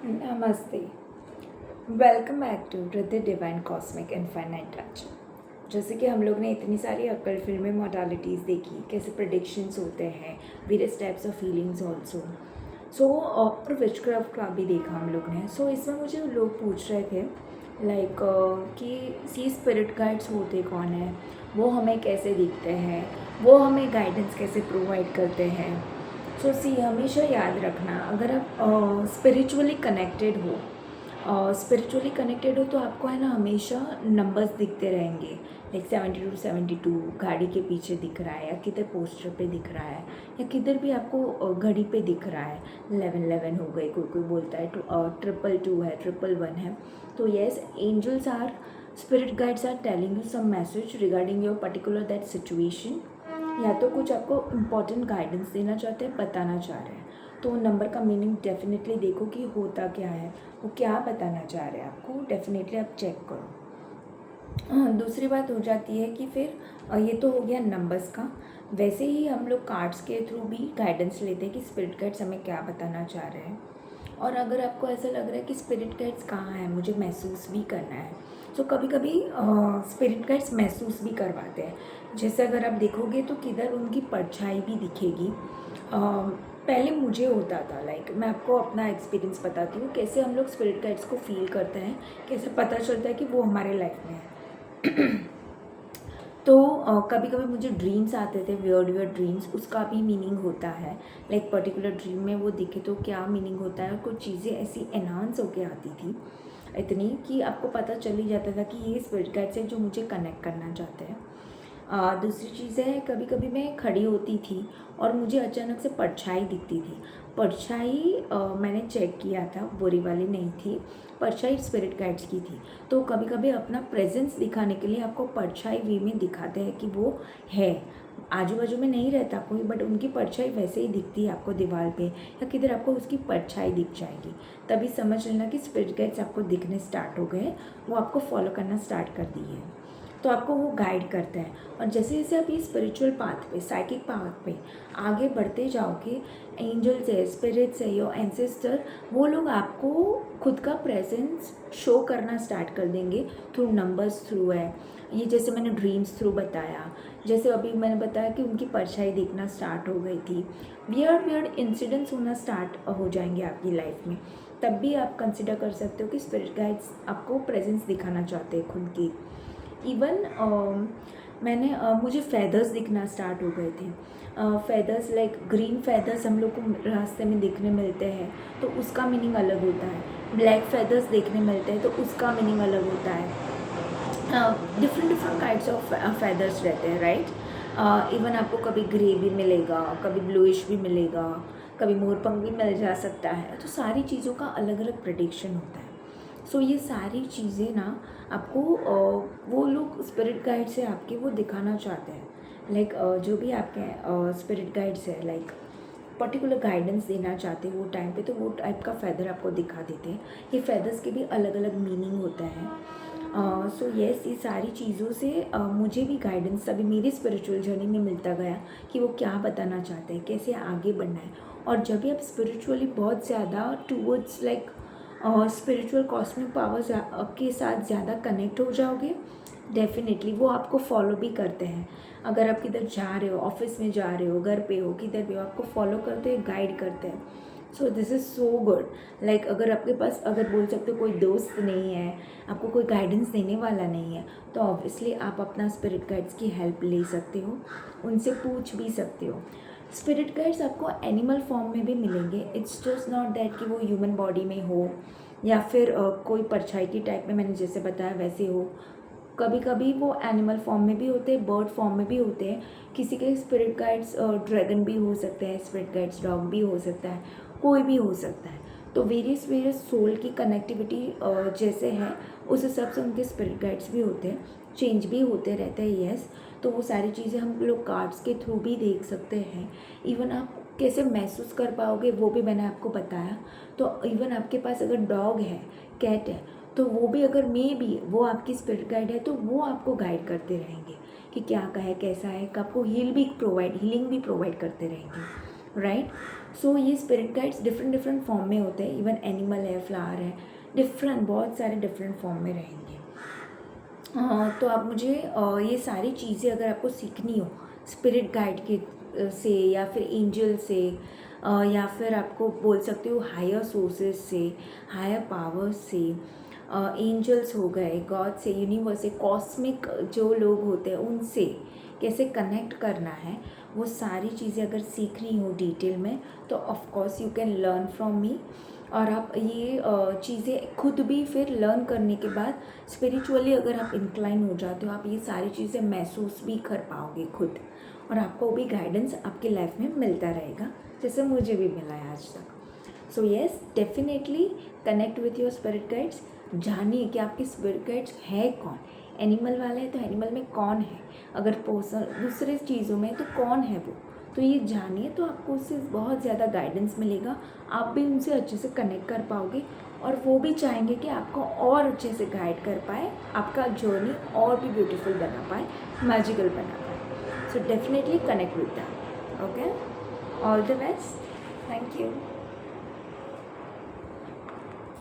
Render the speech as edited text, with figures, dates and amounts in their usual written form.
नमस्ते। Welcome back to the divine cosmic infinite touch. जैसे कि हम लोग ने इतनी सारी अक्ल फिल्में मोडालिटीज़ देखी, कैसे प्रेडिक्शंस होते हैं, various types of feelings also. और विचक्राफ्ट का भी देखा हम लोग ने। इसमें मुझे लोग पूछ रहे थे लाइक कि सी स्पिरिट गाइड्स होते कौन है, वो हमें कैसे दिखते हैं, वो हमें गाइडेंस कैसे प्रोवाइड करते हैं। हमेशा याद रखना, अगर आप स्पिरिचुअली कनेक्टेड हो तो आपको है ना हमेशा नंबर्स दिखते रहेंगे। लाइक 72 गाड़ी के पीछे दिख रहा है, या किधर पोस्टर पे दिख रहा है, या किधर भी आपको घड़ी पे दिख रहा है। 11 हो गई, कोई कोई बोलता है 222 है, 111 है। तो yes, angels are spirit guides are telling you some message regarding your particular that situation, या तो कुछ आपको इम्पॉर्टेंट गाइडेंस देना चाहते हैं, बताना चाह रहे हैं। तो नंबर का मीनिंग डेफिनेटली देखो कि होता क्या है, वो क्या बताना चाह रहे हैं आपको, डेफिनेटली आप चेक करो। दूसरी बात हो जाती है कि फिर ये तो हो गया नंबर्स का। वैसे ही हम लोग कार्ड्स के थ्रू भी गाइडेंस लेते हैं कि स्पिरिट गाइड्स हमें क्या बताना चाह रहे हैं। और अगर आपको ऐसा लग रहा है कि स्पिरिट गाइड्स कहाँ हैं, मुझे महसूस भी करना है, तो कभी कभी स्पिरिट गाइड्स महसूस भी करवाते हैं। जैसे अगर आप देखोगे तो किधर उनकी परछाई भी दिखेगी। पहले मुझे होता था, लाइक मैं आपको अपना एक्सपीरियंस बताती हूँ कैसे हम लोग स्पिरिट गाइड्स को फील करते हैं, कैसे पता चलता है कि वो हमारे लाइफ में है। तो कभी कभी मुझे ड्रीम्स आते थे, वियर्ड वियर्ड ड्रीम्स, उसका भी मीनिंग होता है। लाइक पर्टिकुलर ड्रीम में वो दिखे तो क्या मीनिंग होता है, और कुछ चीज़ें ऐसी एनहांस होके आती थी इतनी कि आपको पता चल ही जाता था कि ये स्पिरिट गाइड से जो मुझे कनेक्ट करना चाहते हैं। दूसरी चीज़ है, कभी कभी मैं खड़ी होती थी और मुझे अचानक से परछाई दिखती थी। परछाई मैंने चेक किया था, बुरी वाली नहीं थी, परछाई स्पिरिट गाइड्स की थी। तो कभी कभी अपना प्रेजेंस दिखाने के लिए आपको परछाई वे में दिखाते हैं कि वो है, आजू बाजू में नहीं रहता कोई, बट उनकी परछाई वैसे ही दिखती है आपको दीवार पे, या किधर आपको उसकी परछाई दिख जाएगी। तभी समझ लेना कि स्पिरिट गाइड्स आपको दिखने स्टार्ट हो गए, वो आपको फॉलो करना स्टार्ट कर दिए हैं। तो आपको वो गाइड करता है। और जैसे जैसे आप ये स्पिरिचुअल पाथ पे, साइकिक पाथ पे आगे बढ़ते जाओगे, एंजल्स है, स्पिरिट्स है, योर एंसेस्टर, वो लोग आपको खुद का प्रेजेंस शो करना स्टार्ट कर देंगे थ्रू नंबर्स थ्रू है। ये जैसे मैंने ड्रीम्स थ्रू बताया, जैसे अभी मैंने बताया कि उनकी परछाई दिखना स्टार्ट हो गई थी। वियर्ड वियर्ड इंसिडेंट्स होना स्टार्ट हो जाएंगे आपकी लाइफ में। तब भी आप कंसिडर कर सकते हो कि स्पिरिट गाइड्स आपको प्रेजेंस दिखाना चाहते हैं खुद की। इवन मुझे फैदर्स दिखना स्टार्ट हो गए थे। फैदर्स लाइक ग्रीन फैदर्स हम लोग को रास्ते में देखने मिलते हैं, तो उसका मीनिंग अलग होता है। ब्लैक फैदर्स देखने मिलते हैं तो उसका मीनिंग अलग होता है। Different different kinds of feathers रहते हैं, राइट। इवन आपको कभी ग्रे भी मिलेगा, कभी ब्लूइश भी मिलेगा, कभी मोरपंख भी मिल जा सकता है। तो सारी चीज़ों का अलग अलग प्रेडिक्शन होता है। ये सारी चीज़ें ना आपको वो लोग स्पिरिट गाइड से आपके वो दिखाना चाहते हैं। लाइक जो भी आपके स्पिरिट गाइड्स है, लाइक पर्टिकुलर गाइडेंस देना चाहते हैं वो टाइम पे, तो वो टाइप का फैदर आपको दिखा देते हैं। ये फैदर्स के भी अलग अलग मीनिंग होता है। येस, ये सारी चीज़ों से मुझे भी गाइडेंस अभी मेरी स्पिरिचुअल जर्नी में मिलता गया कि वो क्या बताना चाहते हैं, कैसे आगे बढ़ना है। और जब भी आप स्पिरिचुअली बहुत ज़्यादा towards like spiritual cosmic powers के साथ ज़्यादा कनेक्ट हो जाओगे, डेफिनेटली वो आपको फॉलो भी करते हैं। अगर आप किधर जा रहे हो, ऑफिस में जा रहे हो, घर पे हो, किधर भी हो, आपको फॉलो करते हैं, गाइड करते हैं। This is so good. Like अगर आपके पास, अगर बोल सकते हो कोई दोस्त नहीं है, आपको कोई गाइडेंस देने वाला नहीं है, तो ऑब्वियसली आप अपना स्पिरिट गाइड्स की हेल्प ले सकते हो, उनसे पूछ भी सकते हो। स्पिरिट गाइड्स आपको एनिमल फॉर्म में भी मिलेंगे। इट्स जस्ट नॉट दैट कि वो ह्यूमन बॉडी में हो, या फिर कोई परछाई की टाइप में मैंने जैसे बताया वैसे हो। कभी कभी वो एनिमल फॉर्म में भी होते हैं, बर्ड फॉर्म में भी होते हैं। किसी के स्पिरिट गाइड्स ड्रैगन भी हो सकते हैं, स्पिरिट गाइड्स डॉग भी हो सकता है, कोई भी हो सकता है। तो वेरियस वेरियस सोल की कनेक्टिविटी जैसे है, उस हिसाब से उनके स्पिरिट गाइड्स भी होते हैं, चेंज भी होते रहते हैं। येस, तो वो सारी चीज़ें हम लोग कार्ड्स के थ्रू भी देख सकते हैं। इवन आप कैसे महसूस कर पाओगे वो भी मैंने आपको बताया। तो इवन आपके पास अगर डॉग है, कैट है, तो वो भी अगर मे बी वो आपकी स्पिरिट गाइड है, तो वो आपको गाइड करते रहेंगे कि क्या का है, कैसा है, आपको हीलिंग भी प्रोवाइड करते रहेंगे। राइट। सो ये spirit guides different different form में होते हैं, इवन एनिमल है, फ्लावर है, डिफरेंट बहुत सारे डिफरेंट फॉर्म में रहेंगे। तो आप मुझे ये सारी चीज़ें अगर आपको सीखनी हो स्पिरिट गाइड के से, या फिर एंजल से, या फिर आपको बोल सकते हो हायर सोर्सेज से, हायर पावर्स से, एंजल्स हो गए, गॉड से, यूनिवर्स से, कॉस्मिक जो लोग होते हैं उनसे कैसे कनेक्ट करना है, वो सारी चीज़ें अगर सीखनी हो डिटेल में तो of course you can learn from me. और आप ये चीज़ें खुद भी फिर लर्न करने के बाद स्पिरिचुअली अगर आप इंक्लाइन हो जाते हो, आप ये सारी चीज़ें महसूस भी कर पाओगे खुद, और आपको भी गाइडेंस आपकी लाइफ में मिलता रहेगा जैसे मुझे भी मिला है आज तक। So yes, definitely connect with your spirit guides. जानिए कि आपके स्पिरिट गाइड्स है कौन। एनिमल वाला है तो एनिमल में कौन है, अगर पर्सन दूसरे चीज़ों में तो कौन है वो, तो ये जानिए तो आपको उससे बहुत ज़्यादा गाइडेंस मिलेगा, आप भी उनसे अच्छे से कनेक्ट कर पाओगे, और वो भी चाहेंगे कि आपको और अच्छे से गाइड कर पाए, आपका जर्नी और भी ब्यूटीफुल बना पाए, मैजिकल बना पाए। So definitely connect with them. Okay, all the best, thank you.